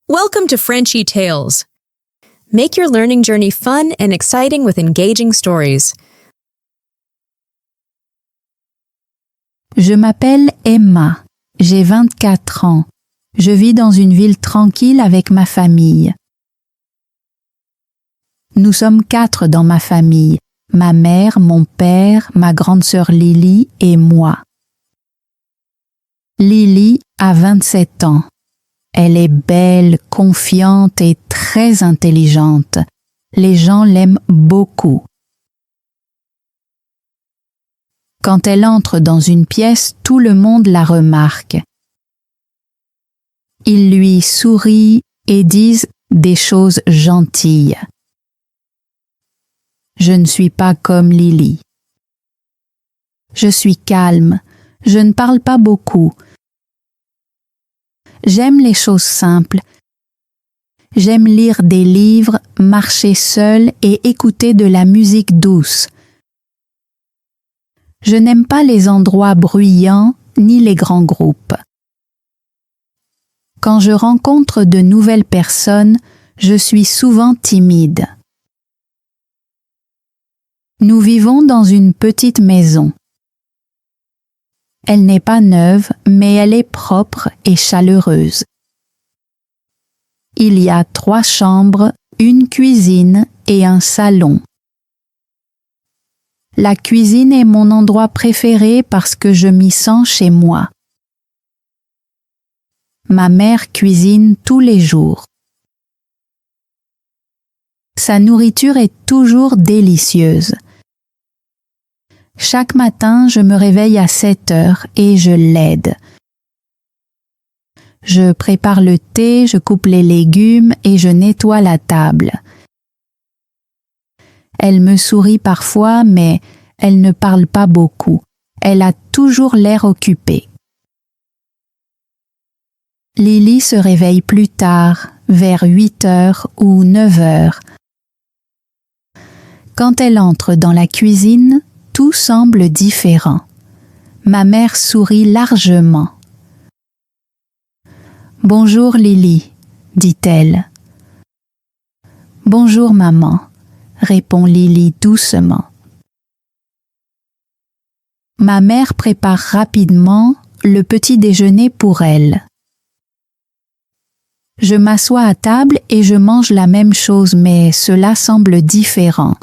Welcome to Frenchy Tales. Make your learning journey fun and exciting with engaging stories. Je m'appelle Emma, j'ai 24 ans. Je vis dans une ville tranquille avec ma famille. Nous sommes 4 dans ma famille, ma mère, mon père, ma grande sœur Lily et moi. Lily a 27 ans. Elle est belle, confiante et très intelligente. Les gens l'aiment beaucoup. Quand elle entre dans une pièce, tout le monde la remarque. Ils lui sourient et disent des choses gentilles. Je ne suis pas comme Lily. Je suis calme, je ne parle pas beaucoup. J'aime les choses simples. J'aime lire des livres, marcher seule et écouter de la musique douce. Je n'aime pas les endroits bruyants ni les grands groupes. Quand je rencontre de nouvelles personnes, je suis souvent timide. Nous vivons dans une petite maison. Elle n'est pas neuve, mais elle est propre et chaleureuse. Il y a 3 chambres, une cuisine et un salon. La cuisine est mon endroit préféré parce que je m'y sens chez moi. Ma mère cuisine tous les jours. Sa nourriture est toujours délicieuse. Chaque matin, je me réveille à 7 heures et je l'aide. Je prépare le thé, je coupe les légumes et je nettoie la table. Elle me sourit parfois, mais elle ne parle pas beaucoup. Elle a toujours l'air occupée. Lily se réveille plus tard, vers 8 heures ou 9 heures. Quand elle entre dans la cuisine, tout semble différent. Ma mère sourit largement. « Bonjour Lily » dit-elle. « Bonjour maman » répond Lily doucement. Ma mère prépare rapidement le petit déjeuner pour elle. Je m'assois à table et je mange la même chose, mais cela semble différent.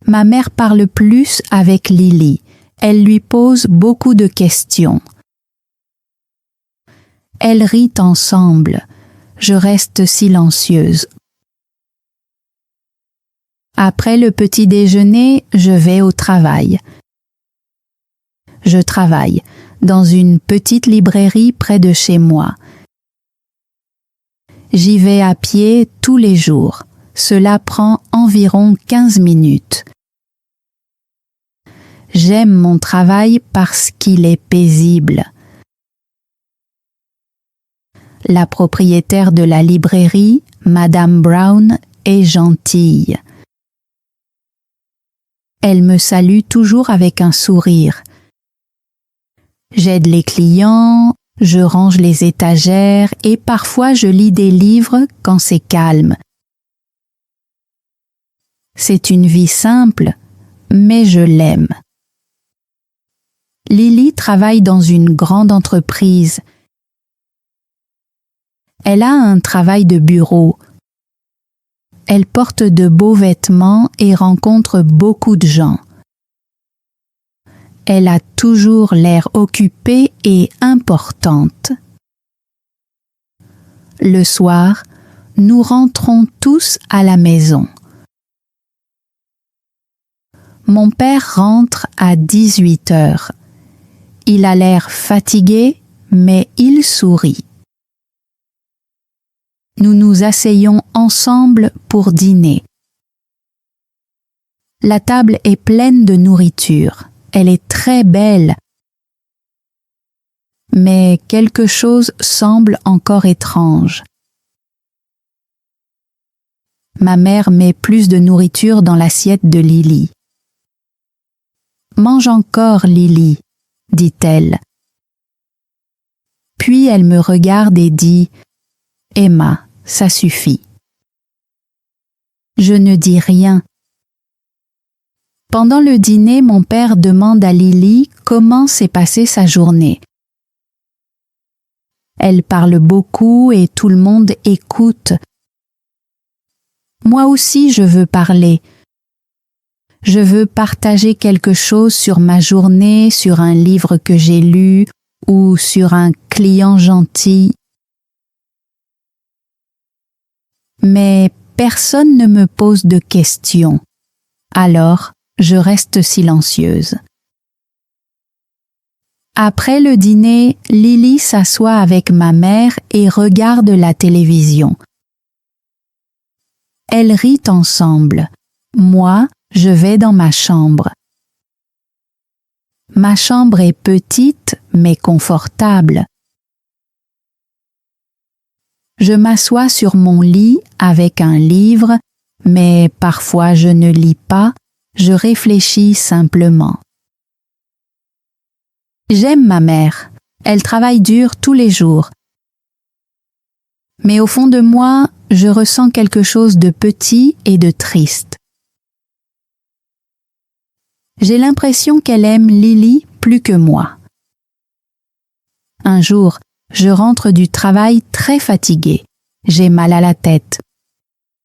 Ma mère parle plus avec Lily. Elle lui pose beaucoup de questions. Elles rient ensemble. Je reste silencieuse. Après le petit déjeuner, je vais au travail. Je travaille dans une petite librairie près de chez moi. J'y vais à pied tous les jours. Cela prend environ 15 minutes. J'aime mon travail parce qu'il est paisible. La propriétaire de la librairie, Madame Brown, est gentille. Elle me salue toujours avec un sourire. J'aide les clients, je range les étagères et parfois je lis des livres quand c'est calme. C'est une vie simple, mais je l'aime. Lily travaille dans une grande entreprise. Elle a un travail de bureau. Elle porte de beaux vêtements et rencontre beaucoup de gens. Elle a toujours l'air occupée et importante. Le soir, nous rentrons tous à la maison. Mon père rentre à 18 heures. Il a l'air fatigué, mais il sourit. Nous nous asseyons ensemble pour dîner. La table est pleine de nourriture. Elle est très belle. Mais quelque chose semble encore étrange. Ma mère met plus de nourriture dans l'assiette de Lily. « Mange encore, Lily » dit-elle. Puis elle me regarde et dit « Emma, ça suffit. » Je ne dis rien. Pendant le dîner, mon père demande à Lily comment s'est passée sa journée. Elle parle beaucoup et tout le monde écoute. Moi aussi, je veux parler. Je veux partager quelque chose sur ma journée, sur un livre que j'ai lu ou sur un client gentil. Mais personne ne me pose de questions. Alors, je reste silencieuse. Après le dîner, Lily s'assoit avec ma mère et regarde la télévision. Elles rient ensemble. Moi, je vais dans ma chambre. Ma chambre est petite mais confortable. Je m'assois sur mon lit avec un livre, mais parfois je ne lis pas, je réfléchis simplement. J'aime ma mère, elle travaille dur tous les jours. Mais au fond de moi, je ressens quelque chose de petit et de triste. J'ai l'impression qu'elle aime Lily plus que moi. Un jour, je rentre du travail très fatiguée. J'ai mal à la tête.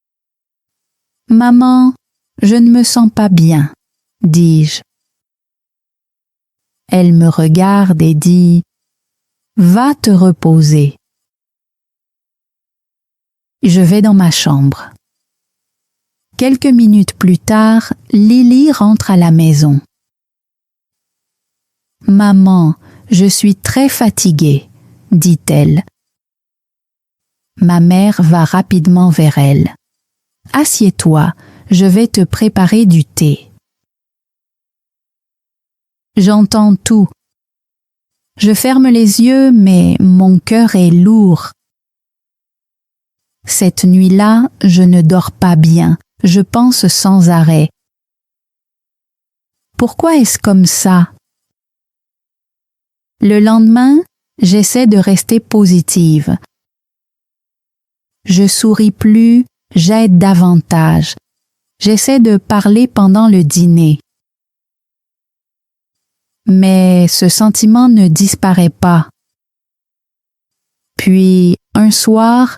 « Maman, je ne me sens pas bien, » dis-je. Elle me regarde et dit « Va te reposer. » Je vais dans ma chambre. Quelques minutes plus tard, Lily rentre à la maison. « Maman, je suis très fatiguée, » dit-elle. Ma mère va rapidement vers elle. « Assieds-toi, je vais te préparer du thé. » J'entends tout. Je ferme les yeux, mais mon cœur est lourd. Cette nuit-là, je ne dors pas bien, je pense sans arrêt. Pourquoi est-ce comme ça? Le lendemain, j'essaie de rester positive. Je souris plus, j'aide davantage. J'essaie de parler pendant le dîner. Mais ce sentiment ne disparaît pas. Puis, un soir,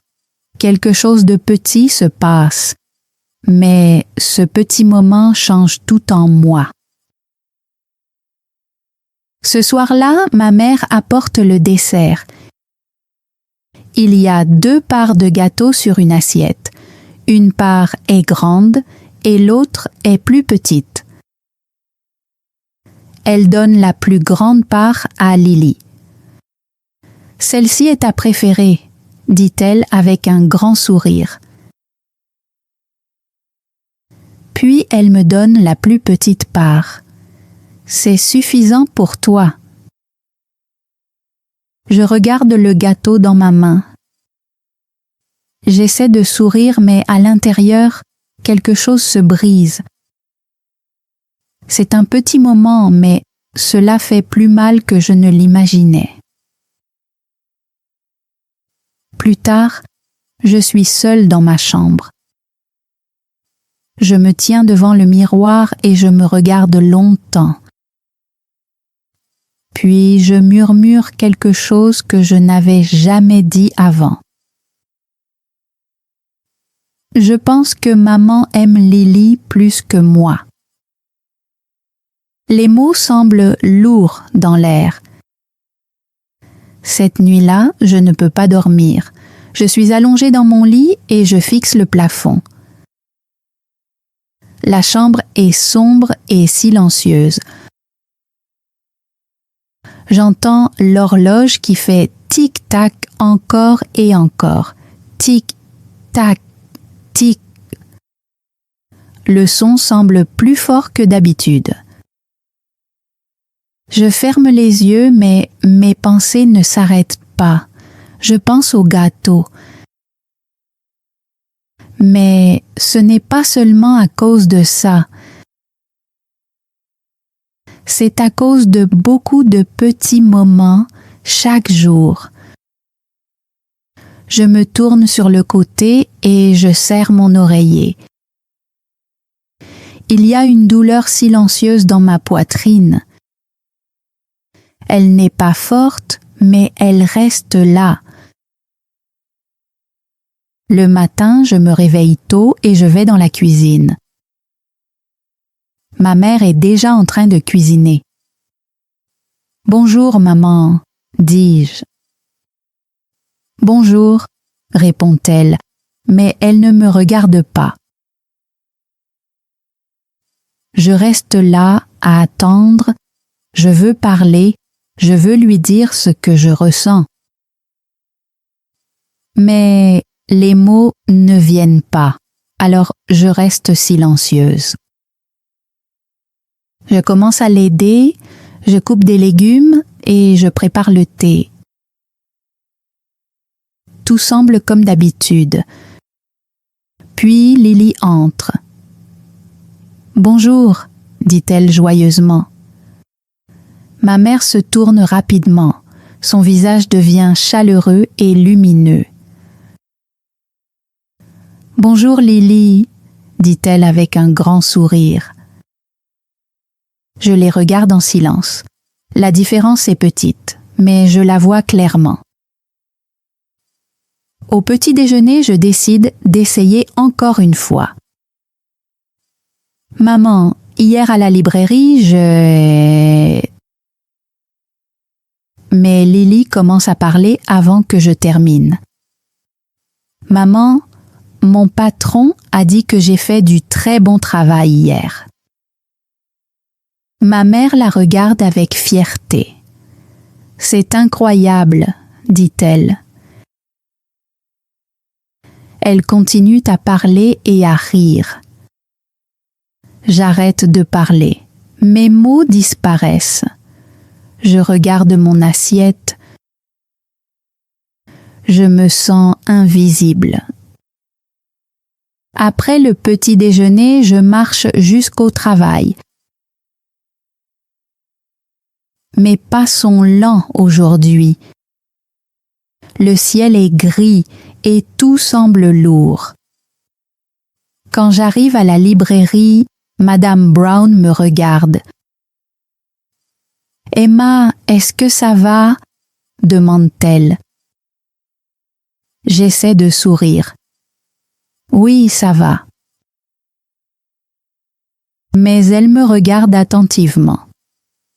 quelque chose de petit se passe, mais ce petit moment change tout en moi. Ce soir-là, ma mère apporte le dessert. Il y a 2 parts de gâteau sur une assiette. Une part est grande et l'autre est plus petite. Elle donne la plus grande part à Lily. « Celle-ci est ta préférée, » dit-elle avec un grand sourire. Puis elle me donne la plus petite part. « C'est suffisant pour toi. » Je regarde le gâteau dans ma main. J'essaie de sourire, mais à l'intérieur, quelque chose se brise. C'est un petit moment, mais cela fait plus mal que je ne l'imaginais. Plus tard, je suis seule dans ma chambre. Je me tiens devant le miroir et je me regarde longtemps. Puis je murmure quelque chose que je n'avais jamais dit avant. Je pense que maman aime Lily plus que moi. Les mots semblent lourds dans l'air. Cette nuit-là, je ne peux pas dormir. Je suis allongée dans mon lit et je fixe le plafond. La chambre est sombre et silencieuse. J'entends l'horloge qui fait tic-tac encore et encore. Tic-tac, tic. Le son semble plus fort que d'habitude. Je ferme les yeux, mais mes pensées ne s'arrêtent pas. Je pense au gâteau. Mais ce n'est pas seulement à cause de ça. C'est à cause de beaucoup de petits moments chaque jour, Je me tourne sur le côté et je serre mon oreiller. Il y a une douleur silencieuse dans ma poitrine. Elle n'est pas forte, mais elle reste là. Le matin, je me réveille tôt et je vais dans la cuisine. Ma mère est déjà en train de cuisiner. « Bonjour, maman », dis-je. « Bonjour », répond-elle, mais elle ne me regarde pas. Je reste là à attendre, je veux parler, je veux lui dire ce que je ressens. Mais les mots ne viennent pas, alors je reste silencieuse. Je commence à l'aider, je coupe des légumes et je prépare le thé. Tout semble comme d'habitude. Puis Lily entre. « Bonjour », dit-elle joyeusement. Ma mère se tourne rapidement. Son visage devient chaleureux et lumineux. « Bonjour Lily », dit-elle avec un grand sourire. Je les regarde en silence. La différence est petite, mais je la vois clairement. Au petit déjeuner, je décide d'essayer encore une fois. « Maman, hier à la librairie, Mais Lily commence à parler avant que je termine. « Maman, mon patron a dit que j'ai fait du très bon travail hier. » Ma mère la regarde avec fierté. « C'est incroyable, » dit-elle. Elle continue à parler et à rire. J'arrête de parler. Mes mots disparaissent. Je regarde mon assiette. Je me sens invisible. Après le petit déjeuner, je marche jusqu'au travail. Mes pas sont lents aujourd'hui. Le ciel est gris et tout semble lourd. Quand j'arrive à la librairie, Madame Brown me regarde. « Emma, est-ce que ça va ?» demande-t-elle. J'essaie de sourire. « Oui, ça va. » Mais elle me regarde attentivement.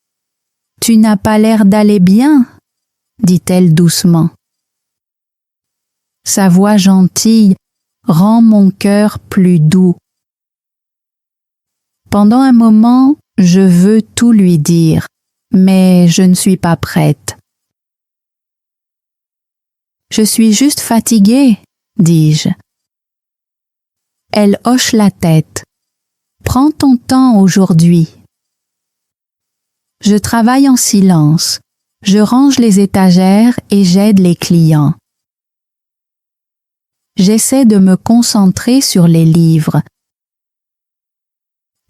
« Tu n'as pas l'air d'aller bien ?» dit-elle doucement. Sa voix gentille rend mon cœur plus doux. Pendant un moment, je veux tout lui dire, mais je ne suis pas prête. « Je suis juste fatiguée, » dis-je. Elle hoche la tête. « Prends ton temps aujourd'hui. » Je travaille en silence. Je range les étagères et j'aide les clients. J'essaie de me concentrer sur les livres.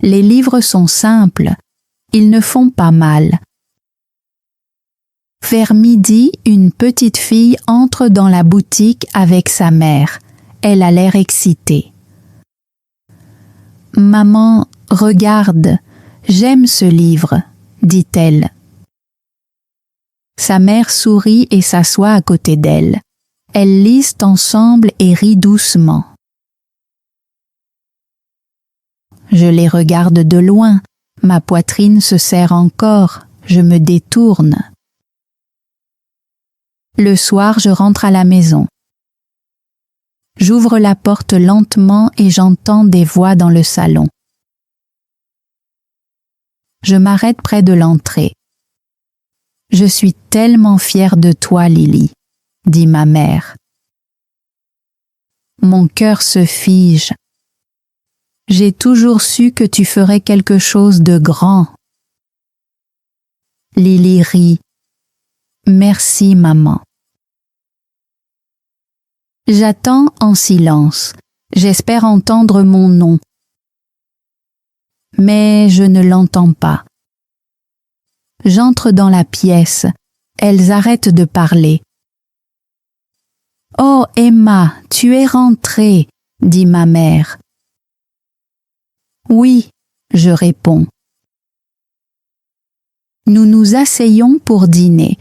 Les livres sont simples, ils ne font pas mal. Vers midi, une petite fille entre dans la boutique avec sa mère. Elle a l'air excitée. « Maman, regarde, j'aime ce livre, » dit-elle. Sa mère sourit et s'assoit à côté d'elle. Elles lisent ensemble et rient doucement. Je les regarde de loin, ma poitrine se serre encore, je me détourne. Le soir, je rentre à la maison. J'ouvre la porte lentement et j'entends des voix dans le salon. Je m'arrête près de l'entrée. « Je suis tellement fière de toi, Lily », dit ma mère. Mon cœur se fige. J'ai toujours su que tu ferais quelque chose de grand. Lily rit. Merci, maman. J'attends en silence. J'espère entendre mon nom. Mais je ne l'entends pas. J'entre dans la pièce. Elles arrêtent de parler. « Oh, Emma, tu es rentrée, dit ma mère. Oui, je réponds. Nous nous asseyons pour dîner.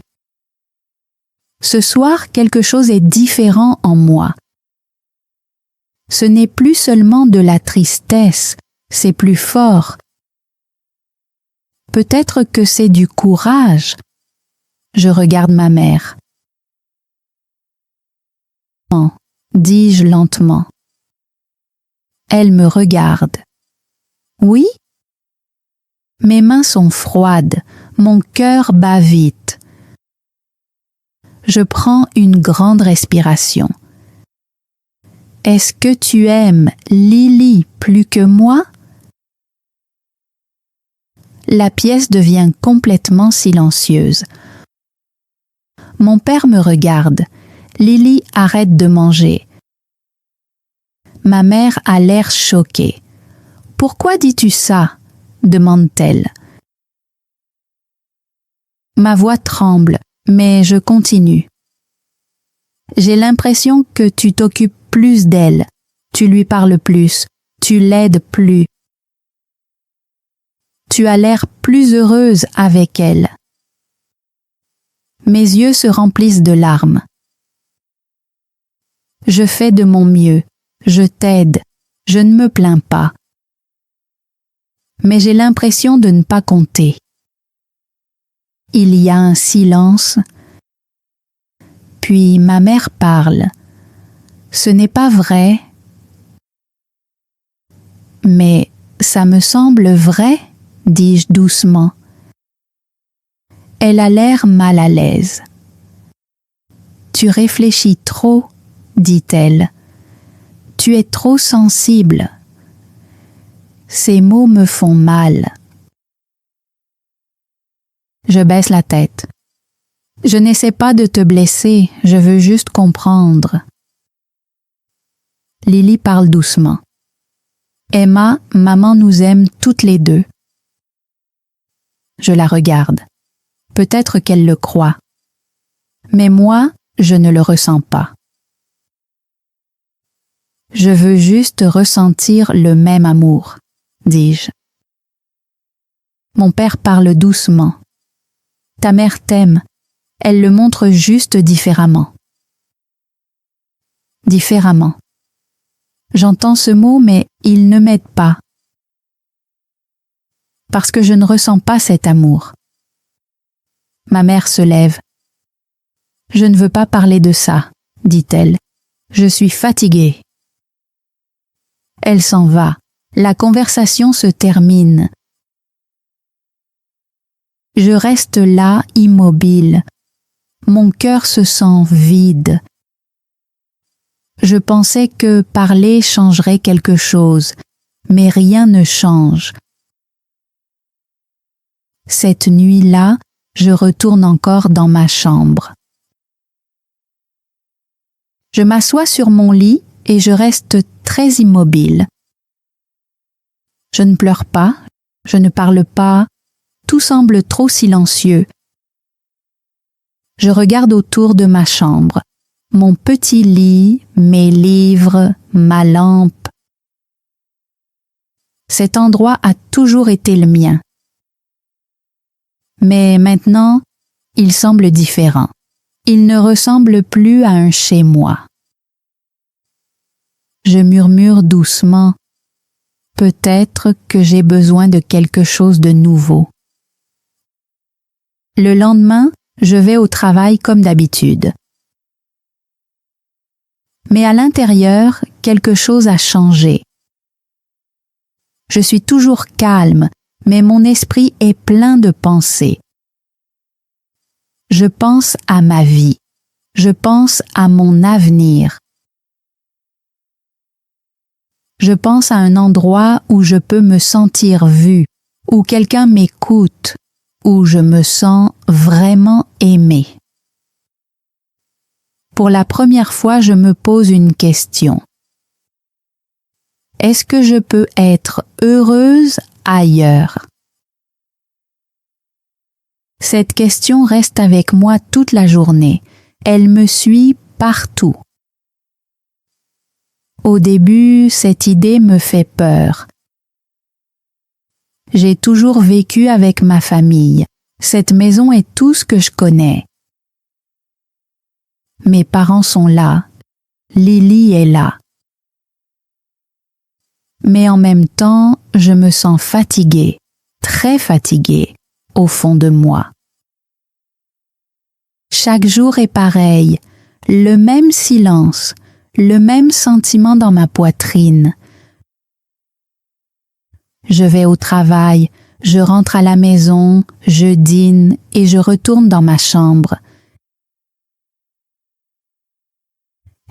Ce soir, quelque chose est différent en moi. Ce n'est plus seulement de la tristesse, c'est plus fort. Peut-être que c'est du courage. Je regarde ma mère. Dis-je lentement. Elle me regarde. Oui? Mes mains sont froides, mon cœur bat vite. Je prends une grande respiration. Est-ce que tu aimes Lily plus que moi? La pièce devient complètement silencieuse. Mon père me regarde. Lily arrête de manger. Ma mère a l'air choquée. « Pourquoi dis-tu ça ?» demande-t-elle. Ma voix tremble, mais je continue. J'ai l'impression que tu t'occupes plus d'elle, tu lui parles plus, tu l'aides plus. Tu as l'air plus heureuse avec elle. Mes yeux se remplissent de larmes. Je fais de mon mieux, je t'aide, je ne me plains pas. Mais j'ai l'impression de ne pas compter. Il y a un silence, puis ma mère parle. Ce n'est pas vrai, mais ça me semble vrai, dis-je doucement. Elle a l'air mal à l'aise. Tu réfléchis trop, dit-elle. Tu es trop sensible. Ces mots me font mal. Je baisse la tête. Je n'essaie pas de te blesser, je veux juste comprendre. Lily parle doucement. Emma, maman nous aime toutes les deux. Je la regarde. Peut-être qu'elle le croit. Mais moi, je ne le ressens pas. Je veux juste ressentir le même amour, dis-je. Mon père parle doucement. Ta mère t'aime, elle le montre juste différemment. Différemment. J'entends ce mot, mais il ne m'aide pas. Parce que je ne ressens pas cet amour. Ma mère se lève. Je ne veux pas parler de ça, dit-elle. Je suis fatiguée. Elle s'en va. La conversation se termine. Je reste là, immobile. Mon cœur se sent vide. Je pensais que parler changerait quelque chose, mais rien ne change. Cette nuit-là, je retourne encore dans ma chambre. Je m'assois sur mon lit et je reste très immobile. Je ne pleure pas, je ne parle pas, tout semble trop silencieux. Je regarde autour de ma chambre, mon petit lit, mes livres, ma lampe. Cet endroit a toujours été le mien. Mais maintenant, il semble différent. Il ne ressemble plus à un chez-moi. Je murmure doucement. Peut-être que j'ai besoin de quelque chose de nouveau. Le lendemain, je vais au travail comme d'habitude. Mais à l'intérieur, quelque chose a changé. Je suis toujours calme, mais mon esprit est plein de pensées. Je pense à ma vie. Je pense à mon avenir. Je pense à un endroit où je peux me sentir vue, où quelqu'un m'écoute, où je me sens vraiment aimée. Pour la première fois, je me pose une question. Est-ce que je peux être heureuse ailleurs? Cette question reste avec moi toute la journée. Elle me suit partout. Au début, cette idée me fait peur. J'ai toujours vécu avec ma famille. Cette maison est tout ce que je connais. Mes parents sont là. Lily est là. Mais en même temps, je me sens fatiguée, très fatiguée, au fond de moi. Chaque jour est pareil, le même silence, le même sentiment dans ma poitrine. Je vais au travail, je rentre à la maison, je dîne et je retourne dans ma chambre.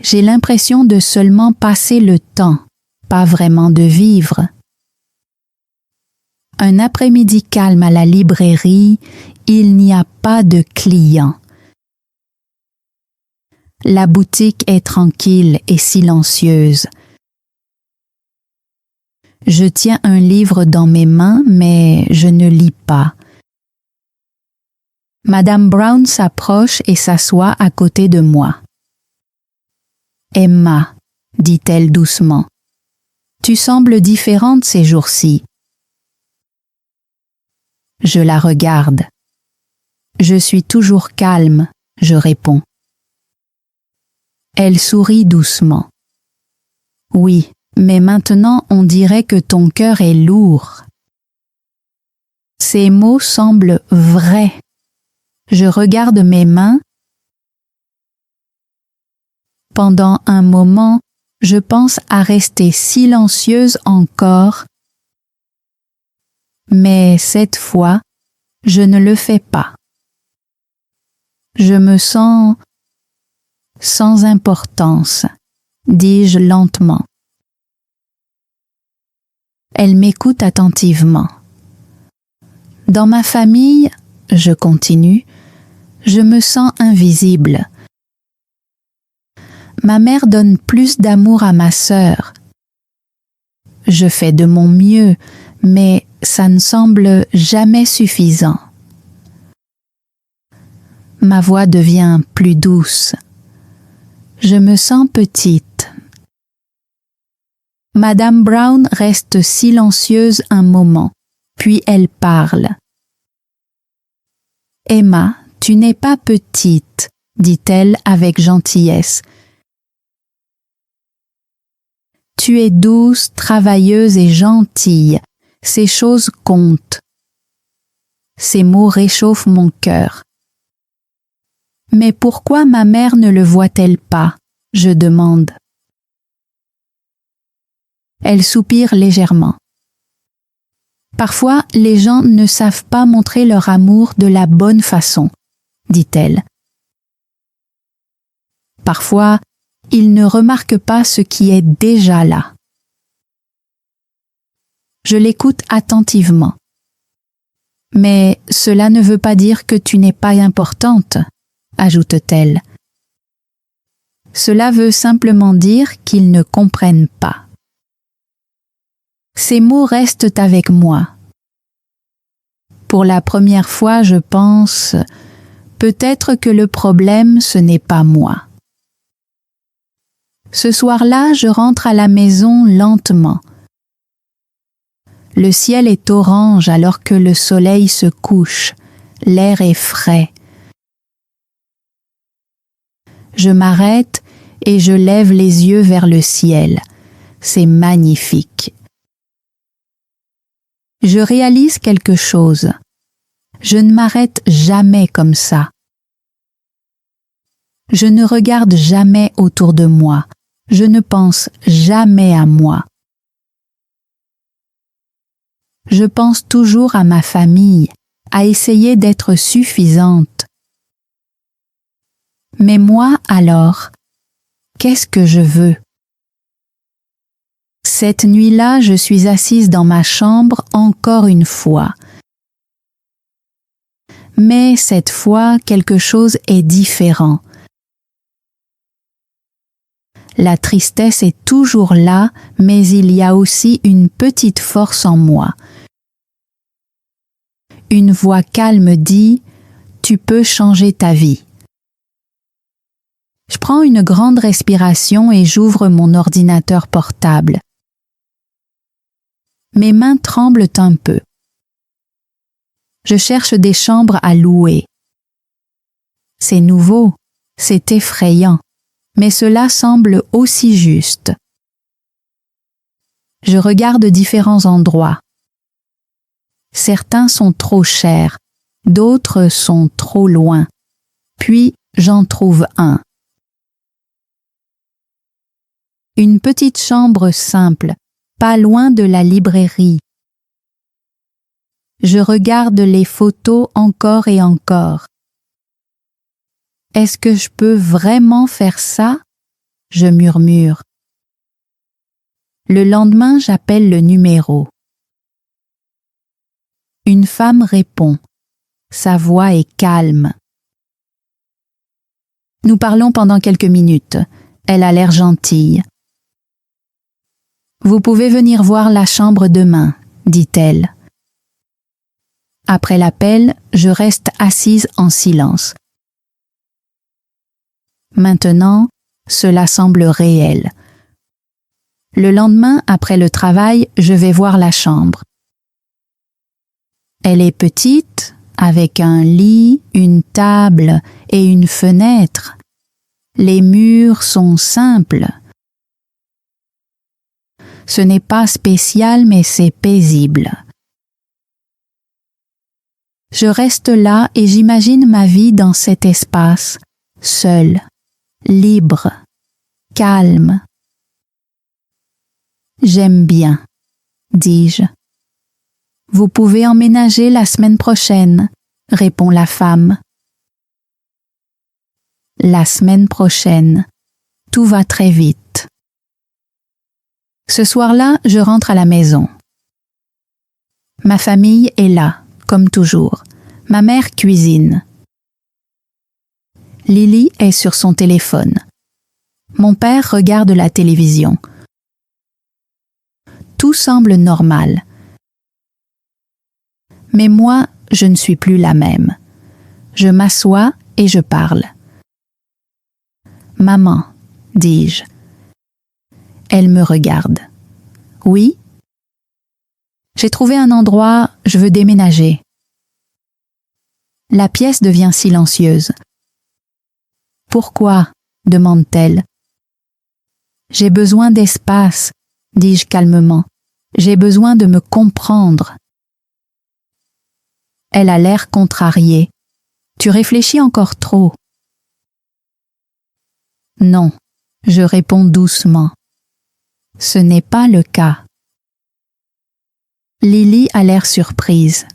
J'ai l'impression de seulement passer le temps, pas vraiment de vivre. Un après-midi calme à la librairie, il n'y a pas de clients. La boutique est tranquille et silencieuse. Je tiens un livre dans mes mains, mais je ne lis pas. Madame Brown s'approche et s'assoit à côté de moi. « Emma, dit-elle doucement, tu sembles différente ces jours-ci. » Je la regarde. Je suis toujours calme, je réponds. Elle sourit doucement. « Oui, mais maintenant on dirait que ton cœur est lourd. » Ces mots semblent vrais. Je regarde mes mains. Pendant un moment, je pense à rester silencieuse encore, mais cette fois, je ne le fais pas. Je me sens sans importance, dis-je lentement. Elle m'écoute attentivement. Dans ma famille, je continue, je me sens invisible. Ma mère donne plus d'amour à ma sœur. Je fais de mon mieux, mais ça ne semble jamais suffisant. Ma voix devient plus douce. Je me sens petite. Madame Brown reste silencieuse un moment, puis elle parle. « Emma, tu n'es pas petite, » dit-elle avec gentillesse. « Tu es douce, travailleuse et gentille. Ces choses comptent. » Ces mots réchauffent mon cœur. « Mais pourquoi ma mère ne le voit-elle pas ?» je demande. Elle soupire légèrement. « Parfois, les gens ne savent pas montrer leur amour de la bonne façon, » dit-elle. « Parfois, ils ne remarquent pas ce qui est déjà là. » Je l'écoute attentivement. « Mais cela ne veut pas dire que tu n'es pas importante, » ajoute-t-elle. « Cela veut simplement dire qu'ils ne comprennent pas. » Ces mots restent avec moi. Pour la première fois, je pense, peut-être que le problème, ce n'est pas moi. Ce soir-là, je rentre à la maison lentement. Le ciel est orange alors que le soleil se couche. L'air est frais. Je m'arrête et je lève les yeux vers le ciel. C'est magnifique. Je réalise quelque chose. Je ne m'arrête jamais comme ça. Je ne regarde jamais autour de moi. Je ne pense jamais à moi. Je pense toujours à ma famille, à essayer d'être suffisante. Mais moi, alors, qu'est-ce que je veux? Cette nuit-là, je suis assise dans ma chambre encore une fois. Mais cette fois, quelque chose est différent. La tristesse est toujours là, mais il y a aussi une petite force en moi. Une voix calme dit « Tu peux changer ta vie ». Je prends une grande respiration et j'ouvre mon ordinateur portable. Mes mains tremblent un peu. Je cherche des chambres à louer. C'est nouveau, c'est effrayant, mais cela semble aussi juste. Je regarde différents endroits. Certains sont trop chers, d'autres sont trop loin. Puis j'en trouve un. Une petite chambre simple, pas loin de la librairie. Je regarde les photos encore et encore. Est-ce que je peux vraiment faire ça? Je murmure. Le lendemain, j'appelle le numéro. Une femme répond. Sa voix est calme. Nous parlons pendant quelques minutes. Elle a l'air gentille. Vous pouvez venir voir la chambre demain, dit-elle. Après l'appel, je reste assise en silence. Maintenant, cela semble réel. Le lendemain, après le travail, je vais voir la chambre. Elle est petite, avec un lit, une table et une fenêtre. Les murs sont simples. Ce n'est pas spécial, mais c'est paisible. Je reste là et j'imagine ma vie dans cet espace, seule, libre, calme. J'aime bien, dis-je. Vous pouvez emménager la semaine prochaine, répond la femme. La semaine prochaine, tout va très vite. Ce soir-là, je rentre à la maison. Ma famille est là, comme toujours. Ma mère cuisine. Lily est sur son téléphone. Mon père regarde la télévision. Tout semble normal. Mais moi, je ne suis plus la même. Je m'assois et je parle. « Maman, dis-je. » Elle me regarde. « Oui ? » J'ai trouvé un endroit, je veux déménager. La pièce devient silencieuse. « Pourquoi ? » demande-t-elle. « J'ai besoin d'espace, » dis-je calmement. « J'ai besoin de me comprendre. » Elle a l'air contrariée. « Tu réfléchis encore trop. » Non, je réponds doucement. Ce n'est pas le cas. Lily a l'air surprise.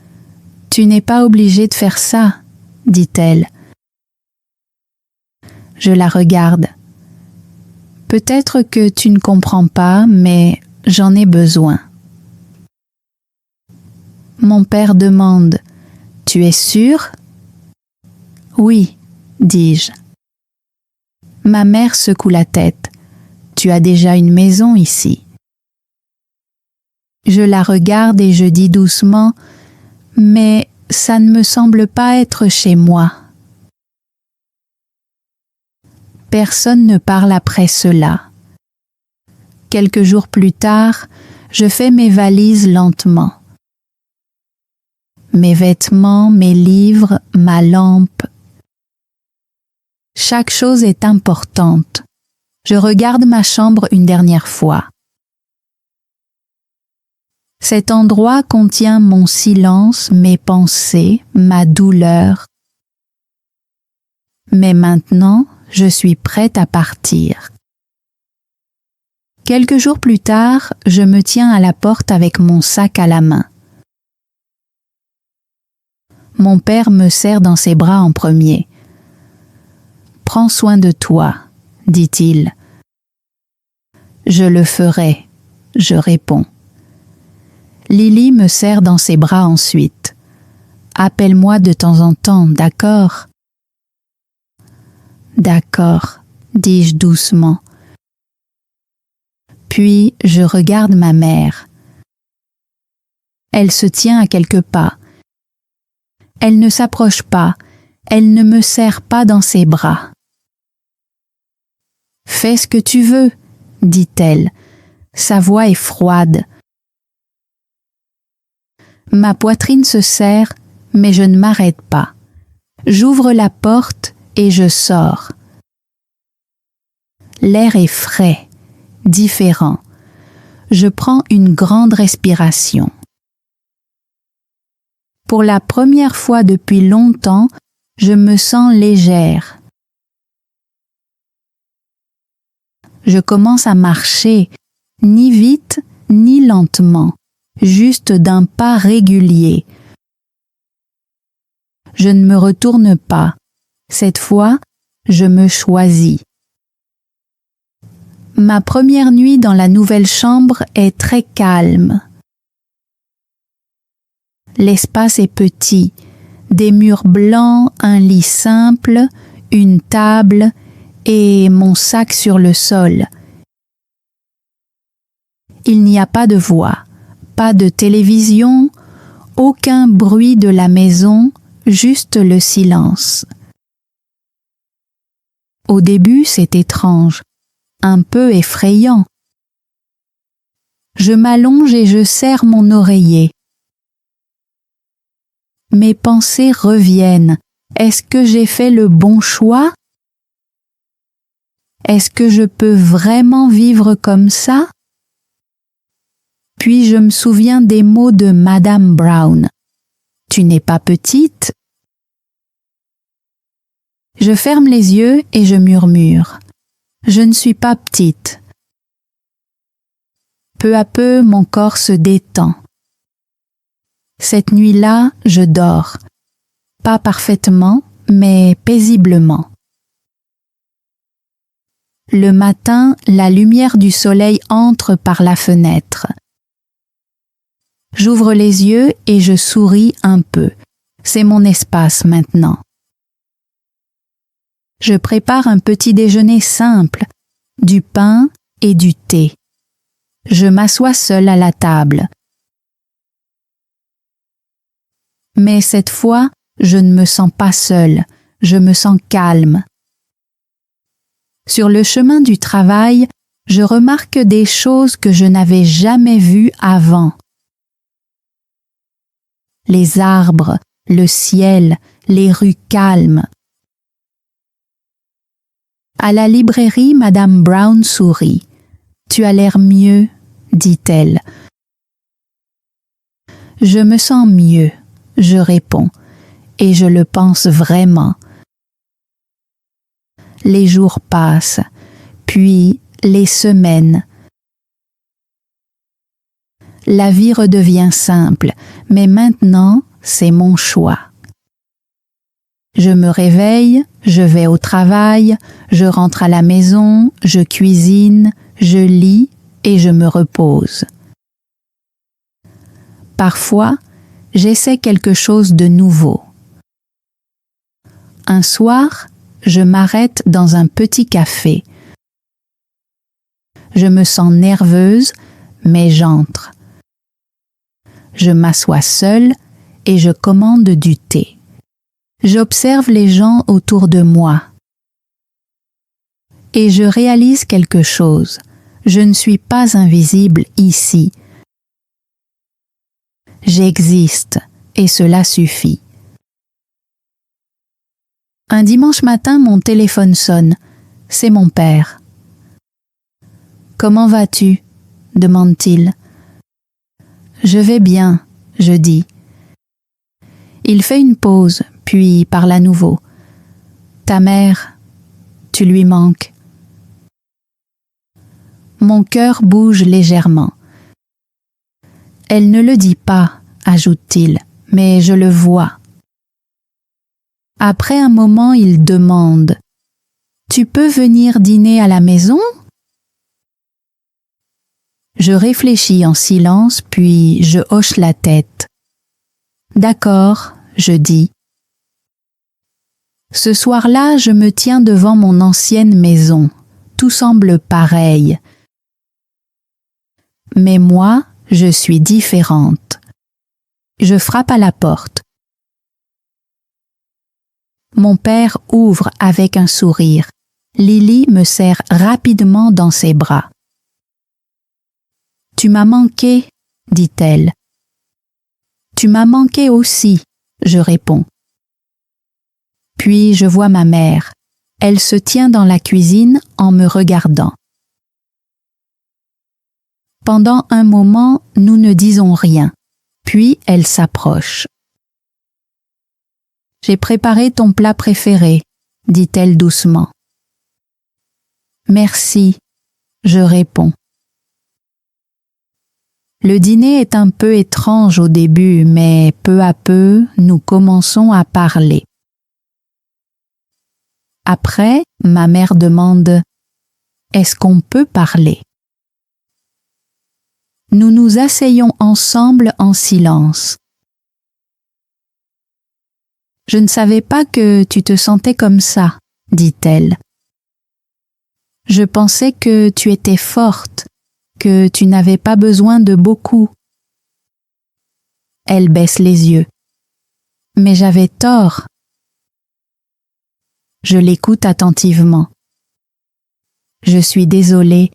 « Tu n'es pas obligée de faire ça, » dit-elle. Je la regarde. « Peut-être que tu ne comprends pas, mais j'en ai besoin. » Mon père demande « Tu es sûre ?» « Oui, dis-je. » Ma mère secoue la tête. « Tu as déjà une maison ici. » Je la regarde et je dis doucement « Mais ça ne me semble pas être chez moi. » Personne ne parle après cela. Quelques jours plus tard, je fais mes valises lentement. Mes vêtements, mes livres, ma lampe. Chaque chose est importante. Je regarde ma chambre une dernière fois. Cet endroit contient mon silence, mes pensées, ma douleur. Mais maintenant, je suis prête à partir. Quelques jours plus tard, je me tiens à la porte avec mon sac à la main. Mon père me serre dans ses bras en premier. « Prends soin de toi, » dit-il. « Je le ferai, » je réponds. Lily me serre dans ses bras ensuite. « Appelle-moi de temps en temps, d'accord ? » « D'accord, » dis-je doucement. Puis je regarde ma mère. Elle se tient à quelques pas. Elle ne s'approche pas, elle ne me serre pas dans ses bras. Fais ce que tu veux, dit-elle. Sa voix est froide. Ma poitrine se serre, mais je ne m'arrête pas. J'ouvre la porte et je sors. L'air est frais, différent. Je prends une grande respiration. Pour la première fois depuis longtemps, je me sens légère. Je commence à marcher, ni vite ni lentement, juste d'un pas régulier. Je ne me retourne pas. Cette fois, je me choisis. Ma première nuit dans la nouvelle chambre est très calme. L'espace est petit, des murs blancs, un lit simple, une table et mon sac sur le sol. Il n'y a pas de voix, pas de télévision, aucun bruit de la maison, juste le silence. Au début, c'est étrange, un peu effrayant. Je m'allonge et je serre mon oreiller. Mes pensées reviennent. Est-ce que j'ai fait le bon choix? Est-ce que je peux vraiment vivre comme ça? Puis je me souviens des mots de Madame Brown. Tu n'es pas petite? Je ferme les yeux et je murmure. Je ne suis pas petite. Peu à peu, mon corps se détend. Cette nuit-là, je dors. Pas parfaitement, mais paisiblement. Le matin, la lumière du soleil entre par la fenêtre. J'ouvre les yeux et je souris un peu. C'est mon espace maintenant. Je prépare un petit déjeuner simple, du pain et du thé. Je m'assois seule à la table. Mais cette fois, je ne me sens pas seule, je me sens calme. Sur le chemin du travail, je remarque des choses que je n'avais jamais vues avant. Les arbres, le ciel, les rues calmes. À la librairie, Madame Brown sourit. « Tu as l'air mieux, » dit-elle. « Je me sens mieux. » Je réponds, et je le pense vraiment. Les jours passent, puis les semaines. La vie redevient simple, mais maintenant, c'est mon choix. Je me réveille, je vais au travail, je rentre à la maison, je cuisine, je lis et je me repose. Parfois, j'essaie quelque chose de nouveau. Un soir, je m'arrête dans un petit café. Je me sens nerveuse, mais j'entre. Je m'assois seule et je commande du thé. J'observe les gens autour de moi. Et je réalise quelque chose. Je ne suis pas invisible ici. J'existe, et cela suffit. Un dimanche matin, mon téléphone sonne. C'est mon père. « Comment vas-tu » demande-t-il. « Je vais bien » je dis. Il fait une pause, puis parle à nouveau. « Ta mère, tu lui manques. » Mon cœur bouge légèrement. « Elle ne le dit pas » ajoute-t-il, « mais je le vois. » Après un moment, il demande « Tu peux venir dîner à la maison ?» Je réfléchis en silence, puis je hoche la tête. « D'accord » je dis. Ce soir-là, je me tiens devant mon ancienne maison. Tout semble pareil. Mais moi, je suis différente. Je frappe à la porte. Mon père ouvre avec un sourire. Lily me serre rapidement dans ses bras. « Tu m'as manqué, dit-elle. « Tu m'as manqué aussi, je réponds. Puis je vois ma mère. Elle se tient dans la cuisine en me regardant. Pendant un moment, nous ne disons rien. Puis elle s'approche. « J'ai préparé ton plat préféré, dit-elle doucement. « Merci, je réponds. Le dîner est un peu étrange au début, mais peu à peu, nous commençons à parler. Après, ma mère demande « Est-ce qu'on peut parler ?» Nous nous asseyons ensemble en silence. « Je ne savais pas que tu te sentais comme ça, » dit-elle. « Je pensais que tu étais forte, que tu n'avais pas besoin de beaucoup. » Elle baisse les yeux. « Mais j'avais tort. » Je l'écoute attentivement. « Je suis désolée, »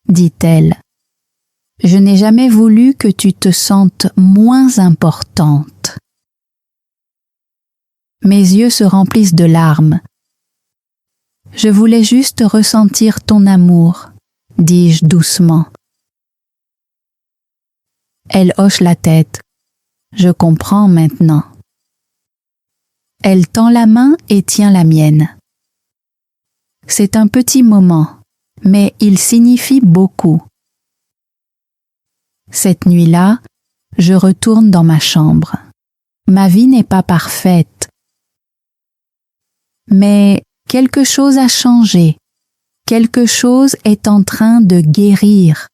dit-elle. « Je n'ai jamais voulu que tu te sentes moins importante. » Mes yeux se remplissent de larmes. « Je voulais juste ressentir ton amour, » dis-je doucement. Elle hoche la tête. Je comprends maintenant. Elle tend la main et tient la mienne. C'est un petit moment, mais il signifie beaucoup. Cette nuit-là, je retourne dans ma chambre. Ma vie n'est pas parfaite. Mais quelque chose a changé. Quelque chose est en train de guérir.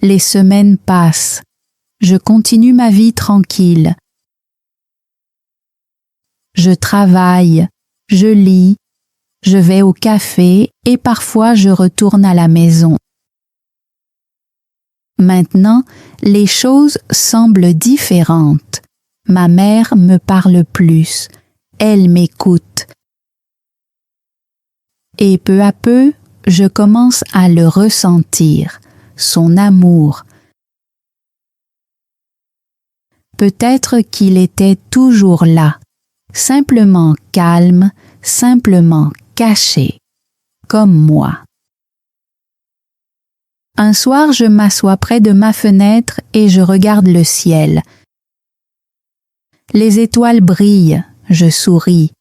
Les semaines passent. Je continue ma vie tranquille. Je travaille, je lis, je vais au café et parfois je retourne à la maison. Maintenant, les choses semblent différentes. Ma mère me parle plus. Elle m'écoute. Et peu à peu, je commence à le ressentir, son amour. Peut-être qu'il était toujours là, simplement calme, simplement caché, comme moi. Un soir, je m'assois près de ma fenêtre et je regarde le ciel. Les étoiles brillent, je souris.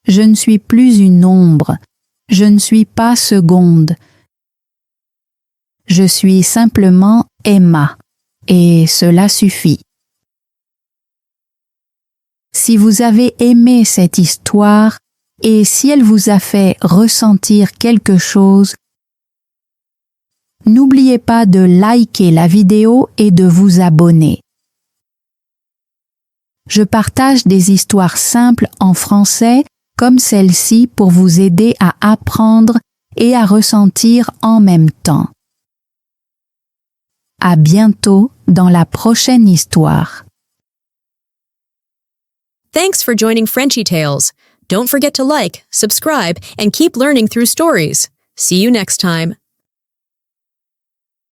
Je ne suis plus une ombre, je ne suis pas seconde. Je suis simplement Emma, et cela suffit. Si vous avez aimé cette histoire et si elle vous a fait ressentir quelque chose, n'oubliez pas de liker la vidéo et de vous abonner. Je partage des histoires simples en français comme celle-ci pour vous aider à apprendre et à ressentir en même temps. À bientôt dans la prochaine histoire. Thanks for joining Frenchy Tales. Don't forget to like, subscribe, and keep learning through stories. See you next time.